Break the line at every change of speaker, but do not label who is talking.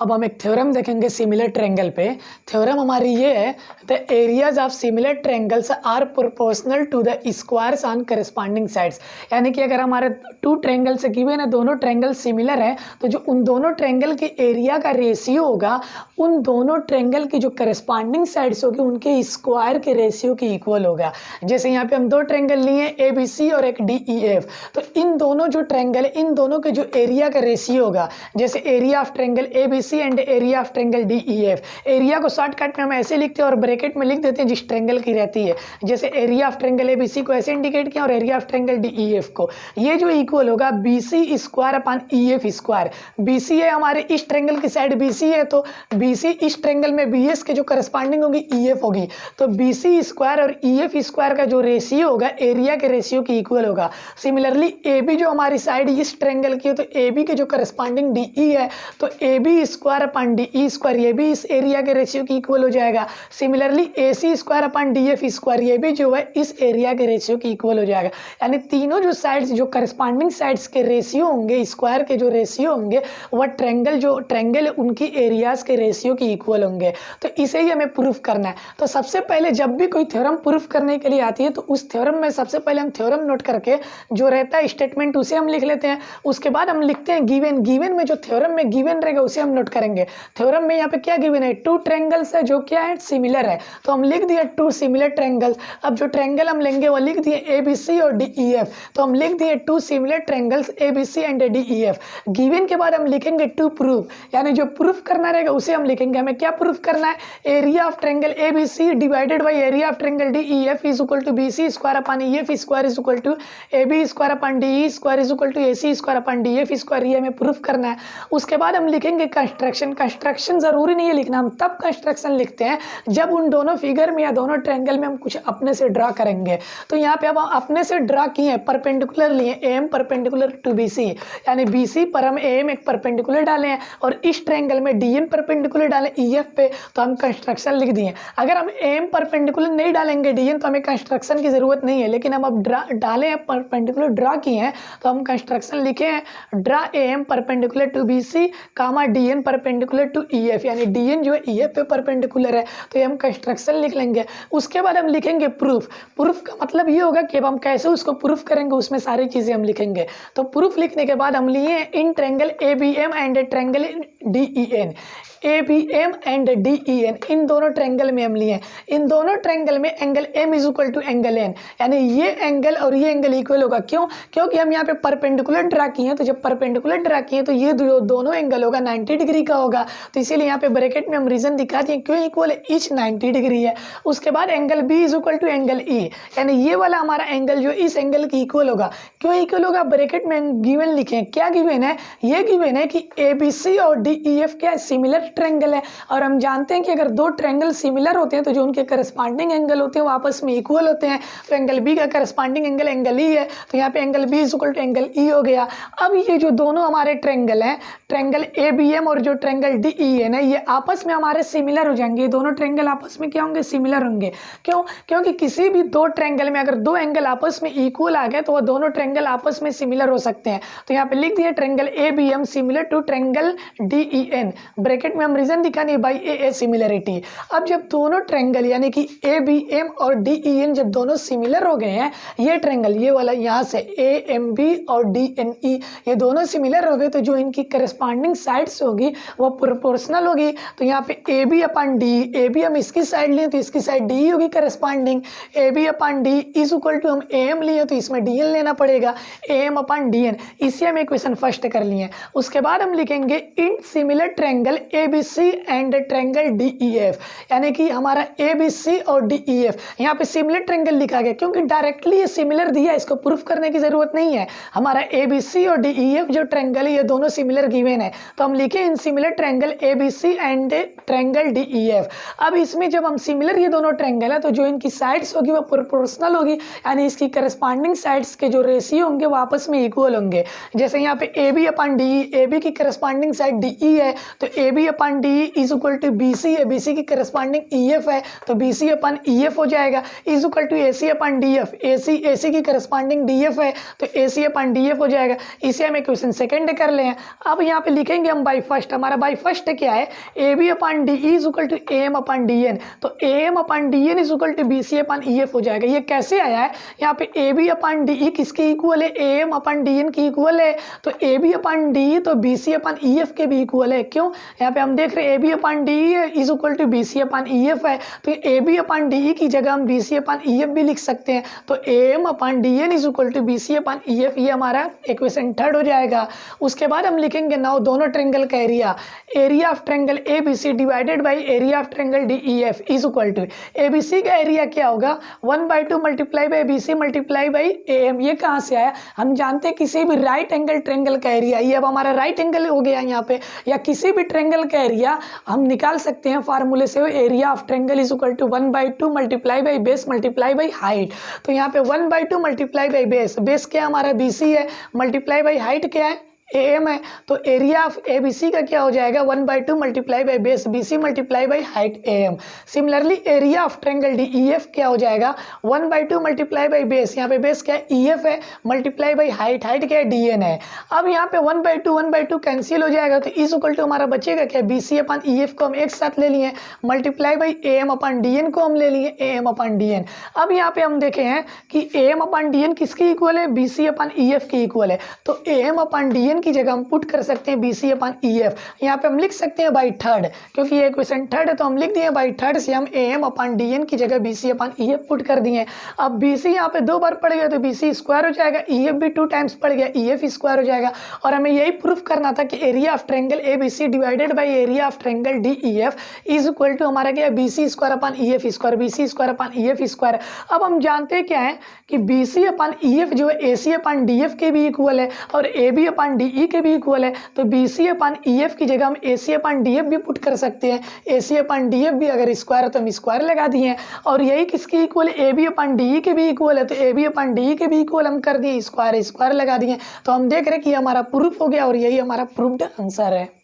अब हम एक थ्योरम देखेंगे सिमिलर ट्रायंगल पे। थ्योरम हमारी ये है, the areas of similar triangles are proportional to the squares on corresponding sides. यानी कि अगर हमारे टू ट्रायंगल से गिवन है, दोनों ट्रायंगल सिमिलर है, तो जो उन दोनों ट्रायंगल के एरिया का रेशियो होगा उन दोनों ट्रायंगल की जो करस्पॉन्डिंग साइड्स होगी उनके स्क्वायर के रेशियो की इक्वल होगा। जैसे यहाँ पे हम दो ट्रायंगल लिए ए बी सी और एक डी ई एफ, तो इन दोनों जो ट्रायंगल इन दोनों के जो एरिया का रेशियो होगा, जैसे area of triangle A B C and area of triangle D E F. Area को शॉर्टकट में हम ऐसे लिखते हैं और ब्रैकेट में लिख देते हैं जिस ट्रायंगल की रहती है। जैसे area of triangle A B C को ऐसे इंडिकेट किया और area of triangle D E F को। ये जो इक्वल होगा B C square upon E F square. B C है हमारे इस ट्रायंगल की साइड बी सी है, तो बी सी इस ट्रायंगल में बी एस के जो करस्पॉन्डिंग होगी ई एफ होगी, तो बी सी स्क्वायर और ई एफ स्क्वायर का जो रेशियो होगा एरिया के रेशियो की इक्वल होगा। सिमिलरली ए बी जो हमारी साइड इस ट्रायंगल की है, तो ए बी के जो करस्पॉन्डिंग डी ई है, तो A B square upon D E square ये भी इस एरिया के रेशियो की इक्वल हो जाएगा। Similarly A C square upon D F square ये भी जो है इस एरिया के रेशियो की इक्वल हो जाएगा। यानी तीनों जो साइड्स जो करस्पॉन्डिंग साइड्स के रेशियो होंगे, स्क्वायर के जो रेशियो होंगे, वह ट्रायंगल जो ट्रायंगल उनकी एरियाज के रेशियो की इक्वल होंगे। तो इसे ही हमें प्रूफ करना है। तो सबसे पहले जब भी कोई थ्योरम प्रूफ करने के लिए आती है, तो उस थ्योरम में सबसे पहले हम थ्योरम नोट करके जो रहता है स्टेटमेंट उसे हम लिख लेते हैं। उसके बाद हम लिखते हैं गिवन। गिवन में जो थ्योरम में गिवन रहेगा उसे हम नोट करेंगे। थ्योरम में यहाँ पे क्या गिवन है, टू ट्रायंगल्स है जो क्या है, सिमिलर है, तो हम लिख दिए टू सिमिलर ट्रायंगल्स। अब जो ट्रायंगल हम लेंगे वो लिख दिए ए बी सी और डी ई एफ, तो हम लिख दिए two similar triangles A B C and D E F. Given के बाद हम लिखेंगे टू प्रूफ, यानी जो प्रूफ करना रहेगा उसे हम लिखेंगे। हमें क्या प्रूफ करना है, area of triangle A B C divided by area of triangle D E F is equal to B C square upon E F square is equal to A B square upon D E square is equal to A C square upon D F square. ये हमें proof करना है। उसके बाद हम लिखेंगे construction. Construction जरूरी नहीं है लिखना, हम तब कंस्ट्रक्शन लिखते हैं जब उन दोनों फिगर में या दोनों ट्रायंगल में हम कुछ अपने से ड्रा करेंगे। तो यहाँ पे अब हम अपने से ड्रा किए, परपेंडिकुलर लिए, M perpendicular to B C, यानी बी सी पर हम एम एक परपेंडिकुलर डाले हैं और इस ट्रायंगल में डी एम परपेंडिकुलर डाले ई एफ पे, तो हम कंस्ट्रक्शन लिख दिए। अगर हम एम परपेंडिकुलर नहीं डालेंगे डी एम, तो हमें कंस्ट्रक्शन की जरूरत नहीं है। लेकिन हम अब डाले हैं परपेंडिकुलर ड्रा किए हैं, तो हम कंस्ट्रक्शन लिखे हैं, draw M perpendicular to B C comma D N perpendicular to E F, यानी डी एन जो है ई एफ पे परपेंडिकुलर है, तो ये हम कंस्ट्रक्शन लिख लेंगे। उसके बाद हम लिखेंगे प्रूफ। प्रूफ का मतलब ये होगा कि अब हम कैसे उसको प्रूफ करेंगे, उसमें सारी चीज़ें हम लिखेंगे। तो प्रूफ लिखने के बाद हम लिए इन triangle A B M and triangle D E N, A B M and D E N, इन दोनों ट्रायंगल में हम लिए। इन दोनों ट्रायंगल में angle M is equal to angle N, यानी ये एंगल और ये एंगल इक्वल होगा। क्यों? क्योंकि हम यहाँ पे परपेंडिकुलर ड्रा किए हैं, तो जब परपेंडिकुलर ड्रा किए तो ये दोनों एंगल होगा 90 डिग्री का होगा। तो इसीलिए यहाँ पे ब्रैकेट में हम रीजन दिखा दिए क्यों इक्वल है, ईच 90 डिग्री है। उसके बाद angle B is equal to angle E, यानी ये वाला हमारा एंगल जो इस एंगल की इक्वल होगा। क्यों इक्वल होगा, ब्रैकेट में गिवन लिखे। क्या गिवन है, ये गिवन है कि ए बी सी और डी ई एफ क्या सिमिलर ट्रायंगल है, और हम जानते हैं कि अगर दो ट्रायंगल सिमिलर होते हैं तो जो उनके करस्पॉन्डिंग एंगल होते हैं वो आपस में इक्वल होते हैं। तो एंगल बी का करस्पॉन्डिंग एंगल एंगल ई है, तो यहाँ पे angle B is equal to angle E हो गया। अब ये जो दोनों हमारे ट्रायंगल हैं, ट्रायंगल ए बी एम और जो ट्रायंगल डी ई एन है, ये आपस में हमारे सिमिलर हो जाएंगे। ये दोनों ट्रायंगल आपस में क्या होंगे, सिमिलर होंगे। क्यों? क्योंकि किसी भी दो ट्रायंगल में अगर दो एंगल आपस में इक्वल आ गए तो वो दोनों ट्रायंगल आपस में सिमिलर हो सकते हैं। तो यहाँ पे लिख दिए triangle A B M similar to triangle D E N, bracket में हम रीजन दिखाने बाई ए सिमिलरिटी। अब जब दोनों ट्रायंगल यानी कि ए बी एम और डी ई एन जब दोनों सिमिलर हो गए हैं, ये ट्रायंगल ये वाला यहाँ से ए एम बी और डी एन ई ये दोनों सिमिलर हो गए, तो जो इनकी करस्पॉन्डिंग साइड्स होगी वो प्रोपोर्शनल होगी। तो यहाँ पे A B upon D, A B हम इसकी साइड लिए तो इसकी साइड डी होगी corresponding, A B upon D is equal to हम ए एम लिए तो इसमें डी एन लेना पड़ेगा, A M upon D N. इसे हम इक्वेशन फर्स्ट कर लिए। उसके बाद हम लिखेंगे in similar triangle A B C and triangle D E F, यानी कि हमारा ए बी सी और डी ई एफ यहाँ पे सिमिलर ट्रायंगल लिखा गया क्योंकि डायरेक्टली ये सिमिलर दिया, इसको प्रूफ करने की जरूरत नहीं है। हमारा ए बी सी और डी ई एफ जो ट्रायंगल है ये दोनों सिमिलर गिवन है, तो हम लिखे in similar triangle A B C and triangle D E F. अब इसमें जब हम सिमिलर ये दोनों ट्रायंगल है तो जो इनकी साइड्स होगी वो प्रोपोर्शनल होगी, यानी इसकी करस्पॉन्डिंग साइड्स के जो रेशियो होंगे वो आपस में इक्वल होंगे। जैसे यहाँ पे A B upon D, A B की करस्पॉन्डिंग साइड डी ई है तो A B upon D is equal to B C है, बी सी की करस्पॉन्डिंग ई एफ है तो B C upon E F हो जाएगा, is equal to A C upon D F, A C की corresponding D F है तो ए सी अपन डी एफ हो जाएगा। इसे हम इक्वेशन सेकंड कर लें। अब यहाँ पे लिखेंगे हम बाई फर्स्ट, हमारा बाई फर्स्ट क्या है, A B upon D is equal to A M upon D N, तो A M upon D N is equal to B C upon E F हो जाएगा। ये कैसे आया है, यहाँ पे A B upon D E किसके इक्वल है, A M upon D N की इक्वल है, तो ए बी अपन डी तो B C upon E F के भी इक्वल है। क्यों, यहाँ पे हम देख रहे हैं A B upon D is equal to B C upon E F है, तो ए बी अपन डी की जगह हम B C upon E F भी लिख सकते हैं, तो A M upon D N is equal to B C upon E F, ये हमारा इक्वेशन थर्ड हो जाएगा। उसके बाद हम लिखेंगे नाउ दोनों ट्रायंगल का area, area of triangle A B C divided by area of triangle D E F is equal to A B C का एरिया क्या होगा 1/2 multiply by B C multiply by A M. ये कहाँ से आया, हम जानते हैं किसी भी राइट एंगल ट्रायंगल का एरिया, ये अब हमारा राइट एंगल हो गया यहाँ पे, या किसी भी ट्रायंगल का एरिया हम निकाल सकते हैं फार्मूले से, area of triangle is equal to 1/2 multiply by base multiply by height. तो यहाँ पे 1/2 मल्टीप्लाई बाई बेस, बेस क्या हमारा बी सी है, मल्टीप्लाई बाई हाइट क्या है ए एम है, तो area of A B C का क्या हो जाएगा 1/2 multiply by base B C multiply by height A M. Similarly area of triangle D E F क्या हो जाएगा 1/2 मल्टीप्लाई बाई बेस, यहाँ पे बेस क्या है ई एफ है, मल्टीप्लाई बाई हाइट, हाइट क्या है डी एन है। अब यहाँ पे 1/2 कैंसिल हो जाएगा तो इज इक्वल टू हमारा बचेगा क्या, B C upon E F को हम एक साथ ले लिए, multiply by A M upon D N को हम ले लिए A M upon D N. अब यहाँ पे हम देखे हैं कि A M upon D N किसकी इक्वल है, B C upon E F की इक्वल है, तो A M upon D N की जगह हम पुट कर सकते हैं B C upon E F, यहाँ पे हम लिख सकते हैं बाई थर्ड, क्योंकि ये क्वेश्चन थर्ड है तो हम लिख दिए बाई थर्ड से हम A M upon D N की जगह B C upon E F put कर दिए। अब बी सी यहाँ पे 2 बार पड़ गया तो बी सी स्क्वायर हो जाएगा, ई एफ भी 2 टाइम्स पड़ गया, ई एफ स्क्वायर हो जाएगा। और हमें यही प्रूफ करना था कि area of triangle A B C divided by area of triangle D E F is equal to हमारा क्या है B C square upon E F square, B C square upon E F square. अब हम जानते हैं क्या है कि B C upon E F जो है ए सी अपन डी एफ के भी इक्वल है और ए बी अपन डी ई के भी इक्वल है, तो B C upon E F की जगह हम ए सी अपन डी एफ भी पुट कर सकते हैं, ए सी अपन डी एफ भी अगर स्क्वायर है तो हम स्क्वायर लगा दिए, और यही किसकी इक्वल है A B upon D E के भी इक्वल है, तो A B upon D E के भी इक्वल हम कर दिए, स्क्वायर स्क्वायर लगा दिए। तो हम देख रहे हैं कि हमारा प्रूफ हो गया और यही हमारा प्रूफ्ड आंसर है।